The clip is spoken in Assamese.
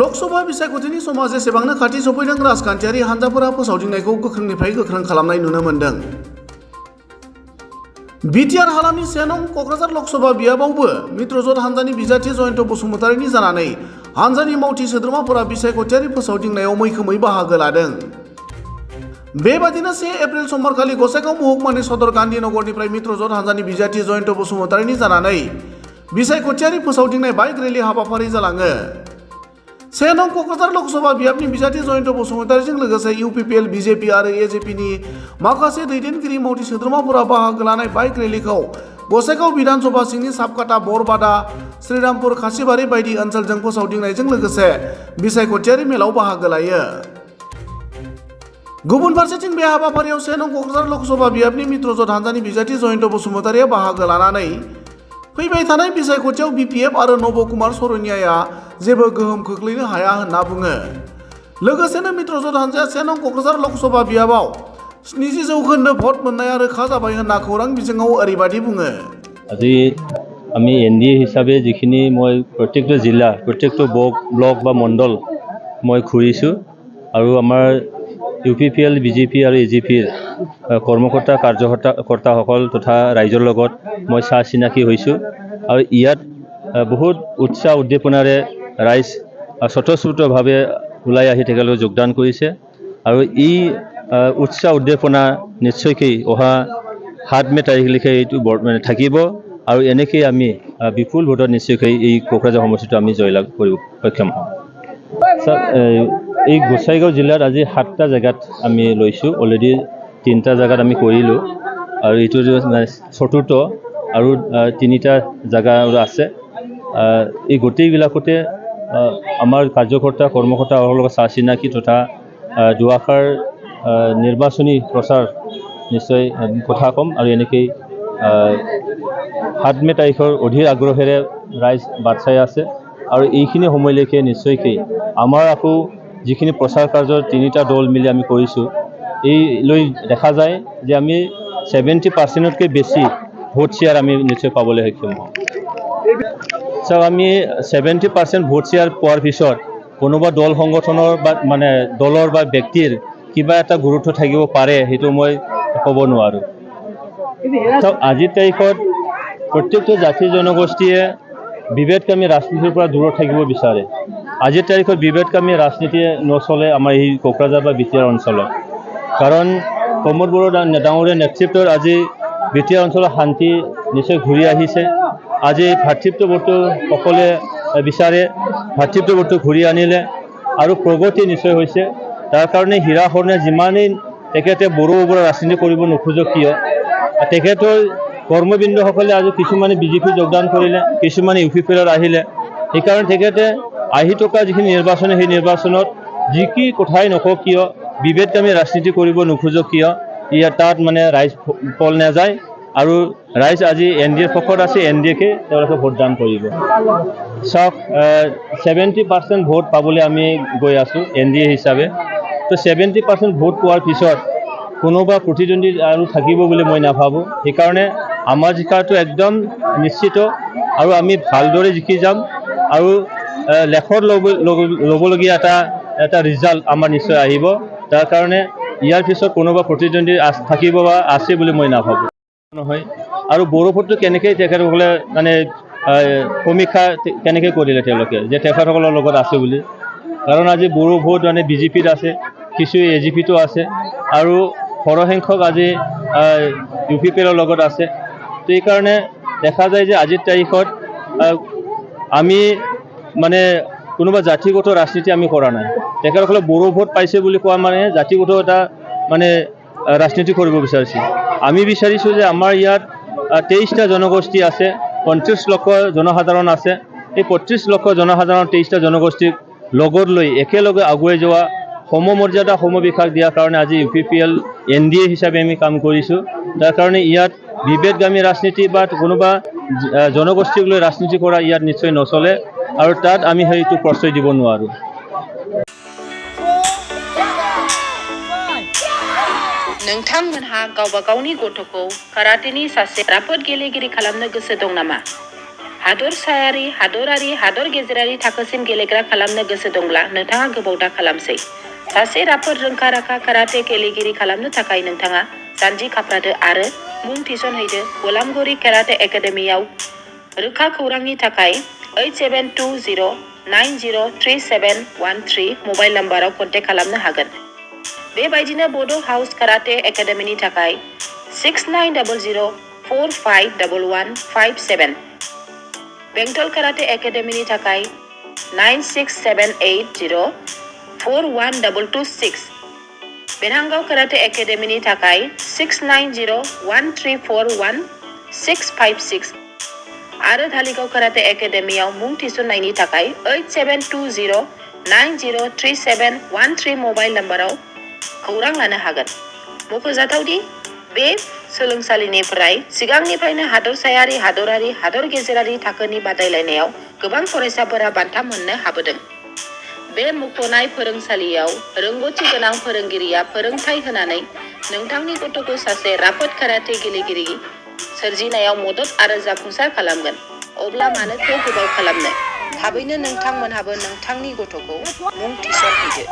लोकसभा बिसायख'थिनि समा जेसेबांनो खाथि सफैदों राजखान्थियारि हान्जाफोरा फोसावदिंनायखौ गोख्रोंनिफ्राय गोख्रों खालामनाय नुनो मोन्दों। बिटिआर हालामनि 1 नं क'क्राझार लोकसभा बियाबावबो मित्रजोट हान्जानि बिजाथि जयन्त बसुमतारीनि जानानै हान्जानि मावथि सोद्रोमाफोरा बिसायख'थियारि फोसावदिंनायाव मैखोमै बाहागो लादों। बेबादिनो 1 एप्रिल समबारखालि गसाइगाव महकुमानि सदर गान्धीनगरनिफ्राय मित्रजोट हान्जानि बिजाथि जयन्त बसुमतारीनि जानानै बिसायख'थियारि फोसावदिंनाय बाइक रेलि हाबाफारि जालाङो। 1 नं क'क्राझार लोकसभा बियाबनि बिजाथि जयन्त बसुमतारीजों लोगोसे इउपिपिएल, बिजेपि आरो एजेपिनि माखासे दैदेनगिरि मावथि सोद्रोमाफोरा बाहागो लानाय बाइक रेलिखौ गसाइगाव बिधानसभा सिंनि साबकाटा, बरबादा, श्रीरामपुर, खासिबारि बायदि ओनसोलजों फोसावदिंनायजों लोगोसे बिसायख'थियारि मेलाव बाहागो लायो। गुबुन फारसेथिं बे हाबाफारियाव 1 नं क'क्राझार लोकसभा बियाबनि मित्रजोट हान्जानि बिजाथि जयन्त बसुमतारीया बाहागो लानानै फैबाय थानाय बिसायख'थियाव बिपिएफ आरो नब कुमार सरनियाया जेबो गोहोम खोख्लैनो हाया होनना बुङो। लोगोसेनो मित्रजोट हान्जाया 1 नं क'क्राझार लोकसभा बियाबाव 70% भट मोननाया रोखा जाबाय होनना खौरां बिजोङाव ओरैबादि बुङो। আজি আমি এনডিএ হিচাপে যিখিনি মই প্ৰত্যেকটো জিলা, প্ৰত্যেকটো ব্লক বা মণ্ডল মই ঘূৰিছোঁ আৰু আমাৰ ইউপিপিএল, বিজেপি আৰু এজিপিৰ কৰ্মকৰ্তা কাৰ্যকৰ্তাসকল তথা ৰাইজৰ লগত মই চাহ চিনাকি হৈছোঁ আৰু ইয়াত বহুত উৎসাহ উদ্দীপনাৰে ৰাইজ স্বতঃস্ফূৰ্তভাৱে ওলাই আহি তেখেতলোকে যোগদান কৰিছে আৰু এই উৎসাহ উদ্দীপনা নিশ্চয়কৈ অহা 7 মে তাৰিখলৈকে এইটো থাকিব আৰু এনেকৈ আমি বিপুল ভোটত নিশ্চয়কৈ এই কোকৰাঝাৰ সমষ্টিটো আমি জয়লাভ কৰিব সক্ষম হ'ম। এই গোসাইগাঁও জিলাত আজি 7টা জেগাত আমি লৈছোঁ। অলৰেডি 3টা জেগাত আমি কৰিলোঁ আৰু এইটো চতুৰ্থ আৰু 3টা জেগা আছে। এই গোটেইবিলাকতে আমাৰ কাৰ্যকৰ্তা কৰ্মকৰ্তাসকলৰ লগত চাহ চিনাকি তথা দুআষাৰ নিৰ্বাচনী প্ৰচাৰ নিশ্চয় কথা ক'ম আৰু এনেকৈ 7 মে তাৰিখৰ অধীৰ আগ্ৰহেৰে ৰাইজ বাট চাই আছে আৰু এইখিনি সময়লৈকে নিশ্চয়কৈ আমাৰ আকৌ যিখিনি প্ৰচাৰ কাৰ্য 3টা দল মিলি আমি কৰিছোঁ, এই লৈ দেখা যায় যে আমি 70%তকৈ বেছি ভোট শ্বেয়াৰ আমি নিশ্চয় পাবলৈ সক্ষম হ'ম। চাওক, আমি 70% ভোট শ্বেয়াৰ পোৱাৰ পিছত কোনোবা দল সংগঠনৰ বা দলৰ বা ব্যক্তিৰ কিবা এটা গুৰুত্ব থাকিব পাৰে, সেইটো মই ক'ব নোৱাৰোঁ। চাওক, আজিৰ তাৰিখত প্ৰত্যেকটো জাতি জনগোষ্ঠীয়ে বিভেদকামী ৰাজনীতিৰ পৰা দূৰত থাকিব বিচাৰে। আজিৰ তাৰিখত বিভেদকামী ৰাজনীতি নচলে আমাৰ এই কোকৰাঝাৰ বা বিটিআৰ অঞ্চলত, কাৰণ প্ৰমোদ বড়ো ডাঙৰীয়া নেতৃত্বত আজি বিটিআৰ অঞ্চলত শান্তি নিশ্চয় ঘূৰি আহিছে। আজি ভাতৃত্ববোধটো সকলোৱে বিচাৰে, ভাতৃত্ববোধটো ঘূৰি আনিলে আৰু প্ৰগতি নিশ্চয় হৈছে। তাৰ কাৰণে হীৰা হৰণে যিমানেই তেখেতে বড়ো ওপৰত ৰাজনীতি কৰিব নোখোজক কিয়, তেখেতৰ কৰ্মবিন্দুসকলে আজি কিছুমানে বিজেপি যোগদান কৰিলে, কিছুমানে ইউপিপিএলত আহিলে। সেইকাৰণে তেখেতে আহি থকা যিখিনি নিৰ্বাচন, সেই নিৰ্বাচনত যি কি কথাই নকওক কিয়, বিভেদকামী ৰাজনীতি কৰিব নোখোজক কিয়, তাত ৰাইজ ফল নাযায় আৰু ৰাইজ আজি এনডিএৰ পক্ষত আছে, এনডিএকে তেওঁলোকে ভোটদান কৰিব। চাওক, 70% ভোট পাবলৈ আমি গৈ আছোঁ এনডিএ হিচাপে। তো 70% ভোট পোৱাৰ পিছত কোনোবা প্ৰতিদ্বন্দ্বী আৰু থাকিব বুলি মই নাভাবোঁ। সেইকাৰণে আমাৰ জিকাটো একদম নিশ্চিত আৰু আমি ভালদৰে জিকি যাম আৰু লেখত ল'বলগীয়া এটা ৰিজাল্ট আমাৰ নিশ্চয় আহিব। তাৰ কাৰণে ইয়াৰ পিছত কোনোবা প্ৰতিদ্বন্দ্বী থাকিব বা আছে বুলি মই নাভাবোঁ নহয়। আৰু বড়ো ভোটটো কেনেকৈ তেখেতসকলে সমীক্ষা কেনেকৈ কৰিলে তেওঁলোকে যে তেখেতসকলৰ লগত আছে বুলি, কাৰণ আজি বড়ো ভোট বিজেপিত আছে, কিছু এজিপিতো আছে আৰু সৰহসংখ্যক আজি ইউপিপিএলৰ লগত আছে। তো এইকাৰণে দেখা যায় যে আজিৰ তাৰিখত আমি কোনোবা জাতিগত ৰাজনীতি আমি কৰা নাই। তেখেতসকলে বড়ো ভোট পাইছে বুলি কোৱা জাতিগত এটা ৰাজনীতি কৰিব বিচাৰিছে। আমি বিচাৰিছোঁ যে আমাৰ ইয়াত 23টা জনগোষ্ঠী আছে, 35 লক্ষ জনসাধাৰণ আছে। এই 35 লক্ষ জনসাধাৰণ 23টা জনগোষ্ঠীক লগত লৈ একেলগে আগুৱাই যোৱা, সমমৰ্যাদা সমবিকাশ দিয়াৰ কাৰণে আজি ইউপিপিএল এনডিএ হিচাপে আমি কাম কৰিছোঁ। তাৰ কাৰণে ইয়াত বিভেদগামী ৰাজনীতি বা কোনোবা জনগোষ্ঠীক লৈ ৰাজনীতি কৰা ইয়াত নিশ্চয় নচলে আৰু তাত আমি সেইটো প্ৰশ্ৰয় দিব নোৱাৰোঁ। नोंथांमोनहा गावबा गावनि गथ'खौ काराटेनि सासे राफोद गेलेगिरि खालामनो गोसो दं नामा? हादरसायारि, हादरारि, हादर गेजेरारि थाखोसिम गेलेग्रा खालामनो गोसो दंब्ला नोंथाङा गोबाव दा खालामसै। सासे राफोद रोंखा-राखा काराटे गेलेगिरि खालामनो थाखाय नोंथाङा जानजि खाफ्रादो आरो मुं थिसनहैदो गलामगुरि काराटे एकाडेमियाव। रोखा खौरांनि थाखाय 8720903713 मबाइल नाम्बाराव कन्टेक्ट खालामनो हागोन। बेबायदिनो बड' हाउस काराटे एकाडेमिनि थाखाय 6900451157, बेंटल काराटे एकाडेमिनि थाखाय 9678041226, बेरहांगाव काराटे एकाडेमिनि थाखाय 6901341656 आरो धालिगाव काराटे एकाडेमियाव मुं थिसननायनि थाखाय 8720903713 मबाइल नाम्बाराव खौरां लानो हागोन। मख'जाथावदि बे सोलोंसालिनिफ्राय सिगांनिफ्रायनो हादरसायारि, हादरारि, हादर गेजेरारि थाखोनि बादायलायनायाव गोबां फरायसाफोरा बान्था मोननो हाबोदों। बे मुंख'नाय फोरोंसालियाव रोंग'थि गोनां फोरोंगिरिया फोरोंथाय होनानै नोंथांनि गथ'खौ सासे राफोद काराटे गेलेगिरि सोरजिनायाव मदद आरो जाफुंसार खालामगोन। अब्ला मानोथो गोबाव खालामनो? थाबैनो नोंथांमोनहाबो नोंथांनि गथ'खौ मुं थिसनहैदो।